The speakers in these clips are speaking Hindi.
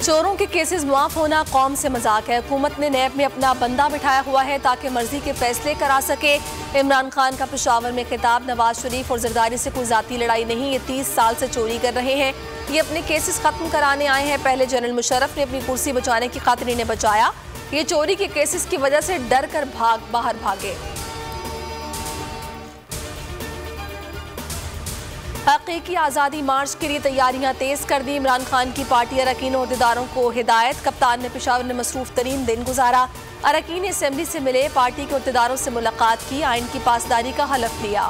चोरों के केसेस मुआफ होना कौम से मजाक है। हुकूमत ने नैब में अपना बंदा बिठाया हुआ है ताकि मर्जी के फैसले करा सके। इमरान खान का पेशावर में खिताब। नवाज शरीफ और जरदारी से कोई जाती लड़ाई नहीं, ये 30 साल से चोरी कर रहे हैं, ये अपने केसेस खत्म कराने आए हैं। पहले जनरल मुशर्रफ ने अपनी कुर्सी बचाने की खातिर इन्हें बचाया, ये चोरी के केसेस की वजह से डर कर बाहर भागे। हकीकी आज़ादी मार्च के लिए तैयारियां तेज कर दी। इमरान खान की पार्टी अरकान अहदेदारों को हिदायत। कप्तान ने पेशावर में मसरूफ तरीन दिन गुजारा। अरकान असेंबली से मिले, पार्टी के अहदेदारों से मुलाकात की, आइन की पासदारी का हलफ लिया।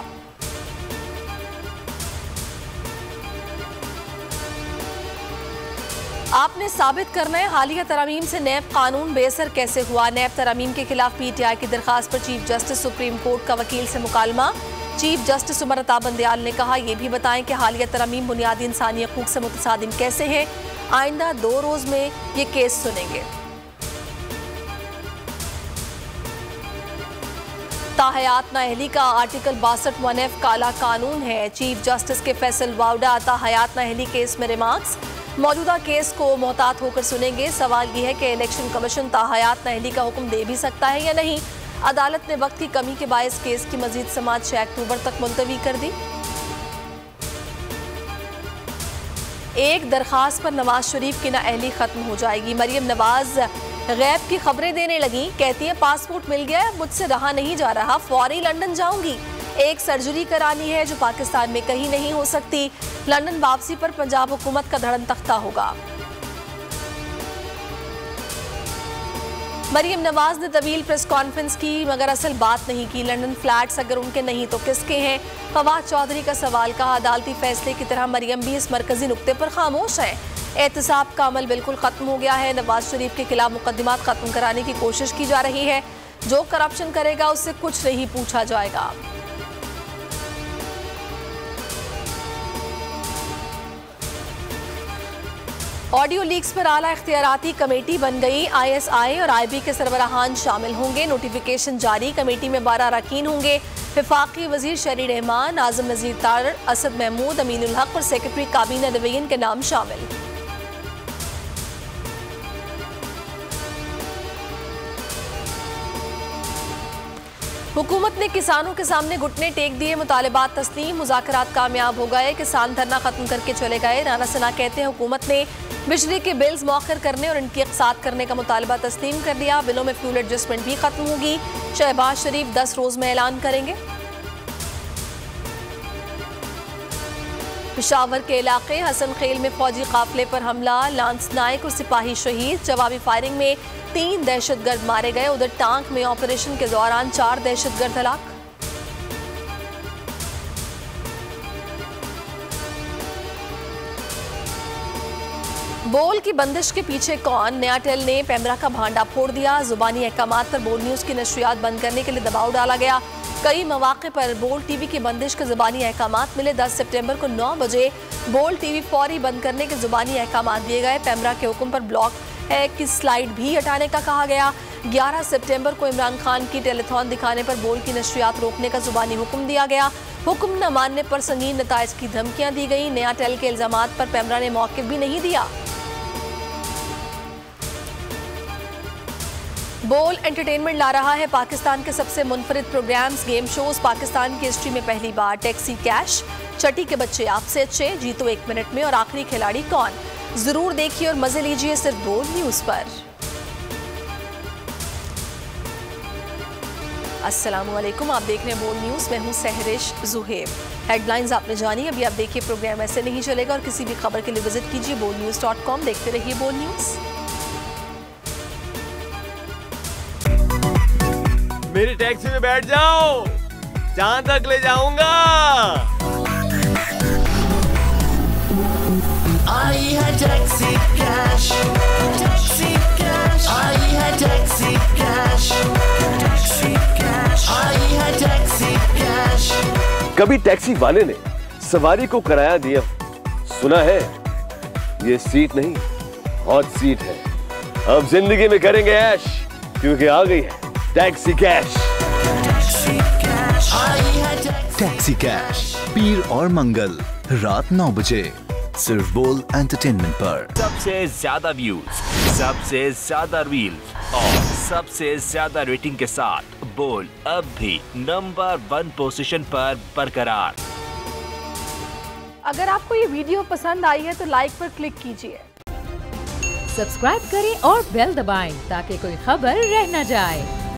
आपने साबित करना है हालिया तरमीम से नैब कानून बेअसर कैसे हुआ। नैब तरमीम के खिलाफ PTI की दरखास्त पर चीफ जस्टिस सुप्रीम कोर्ट का वकील से मुकालमा। चीफ जस्टिस उमर अता बंदयाल ने कहा, यह भी बताएं कि हालिया तरमीम बुनियादी इंसानी हकूक से मुतसादिम कैसे हैं। आइंदा 2 रोज में ये केस सुनेंगे। ताहयात नाअहली का आर्टिकल 62(1)F काला कानून है। चीफ जस्टिस के फैसल वाउडा ताहयात नाअहली केस में रिमार्क्स। मौजूदा केस को मोहतात होकर सुनेंगे। सवाल यह है कि इलेक्शन कमीशन ताहयात नाअहली का हुक्म दे भी सकता है या नहीं। अदालत ने वक्त की कमी के बायस केस की मजीद समाअत 6 अक्टूबर तक मुलतवी कर दी। एक दरखास्त पर नवाज शरीफ की नाअहली खत्म हो जाएगी। मरियम नवाज गैब की खबरें देने लगी, कहती है पासपोर्ट मिल गया, मुझसे रहा नहीं जा रहा, फौरी लंदन जाऊंगी। एक सर्जरी करानी है जो पाकिस्तान में कहीं नहीं हो सकती। लंदन वापसी पर पंजाब हुकूमत का धड़न तख्ता होगा। मरियम नवाज ने तवील प्रेस कॉन्फ्रेंस की मगर असल बात नहीं की। लंदन फ्लैट्स अगर उनके नहीं तो किसके हैं। फवाद चौधरी का सवाल, कहा अदालती फैसले की तरह मरियम भी इस मरकजी नुक्ते पर खामोश है। एहतसाब का अमल बिल्कुल खत्म हो गया है। नवाज शरीफ के खिलाफ मुकदमात खत्म कराने की कोशिश की जा रही है। जो करप्शन करेगा उससे कुछ नहीं पूछा जाएगा। ऑडियो लीक्स पर आला इख्तियाराती कमेटी बन गई। ISI और IB के सरबराहान शामिल होंगे। नोटिफिकेशन जारी। कमेटी में 12 अरकान होंगे। वफाकी वजीर शहरी रहमान, आजम नजीर तारड़, असद महमूद, अमीनुल हक और सेक्रेटरी काबीना डिवीजन के नाम शामिल। हुकूमत ने किसानों के सामने घुटने टेक दिए। मुतालिबात तस्लीम, मुज़ाकरात कामयाब हो गए। किसान धरना खत्म करके चले गए। राना सना कहते हैं हुकूमत ने बिजली के बिल्स मौखर करने और इनकी अक़सात करने का मुतालबा तस्लीम कर दिया। बिलों में फ्यूल एडजस्टमेंट भी खत्म होगी। शहबाज शरीफ 10 रोज में ऐलान करेंगे। पेशावर के इलाके हसन खेल में फौजी काफिले पर हमला, लांस नायक और सिपाही शहीद। जवाबी फायरिंग में 3 दहशतगर्द मारे गए। उधर टांक में ऑपरेशन के दौरान 4 दहशतगर्द हलाक। बोल की बंदिश के पीछे कौन। नया टेल ने पैमरा का भांडा फोड़ दिया। जुबानी अहकामात पर बोल न्यूज की नशरियात बंद करने के लिए दबाव डाला गया। कई मौके पर बोल टीवी की बंदिश के जुबानी अहकामात मिले। 10 सितंबर को 9 बजे बोल टीवी फौरी बंद करने के जुबानी अहकामात दिए गए। पैमरा के हुक्म पर ब्लॉक की स्लाइड भी हटाने का कहा गया। 11 सितंबर को इमरान खान की टेलीथॉन दिखाने पर बोल की नशरियात रोकने का जुबानी हुक्म दिया गया। हुक्म न मानने पर संगीन नताइज की धमकियां दी गई। नया टेल के इल्जामात पर पैमरा ने मौक़िफ़ भी नहीं दिया। बोल एंटरटेनमेंट ला रहा है पाकिस्तान के सबसे मुनफरिद प्रोग्राम्स, गेम शोज। पाकिस्तान की हिस्ट्री में पहली बार टैक्सी कैश, छठी के बच्चे आपसे अच्छे, जीतो 1 मिनट में और आखिरी खिलाड़ी कौन। जरूर देखिए और मजे लीजिए सिर्फ बोल न्यूज पर। अस्सलाम वालेकुम, आप देख रहे हैं बोल न्यूज। मैं हूं सहरिश जुहेब। हेडलाइंस आपने जानी, अभी आप देखिए प्रोग्राम ऐसे नहीं चलेगा और किसी भी खबर के लिए विजिट कीजिए bolnews.com। देखते रहिए बोल न्यूज। मेरी टैक्सी में बैठ जाओ, जहां तक ले जाऊंगा। आई है टैक्सी कैश, टैक्सी कैश, आई है टैक्सी कैश, टैक्सी कैश, आई है टैक्सी कैश। कभी टैक्सी वाले ने सवारी को किराया दिया, सुना है ये सीट नहीं हॉट सीट है। अब जिंदगी में करेंगे ऐश, क्योंकि आ गई है taxi cash. Taxi cash, taxi cash, पीर और मंगल रात 9 बजे। सिर्फ बोल एंटरटेनमेंट पर। सबसे ज्यादा व्यूज, सबसे ज्यादा रील्स और सबसे ज्यादा रेटिंग के साथ बोल अब भी नंबर 1 पोजीशन पर बरकरार। अगर आपको ये वीडियो पसंद आई है तो लाइक पर क्लिक कीजिए, सब्सक्राइब करें और बेल दबाएं ताकि कोई खबर रह न जाए।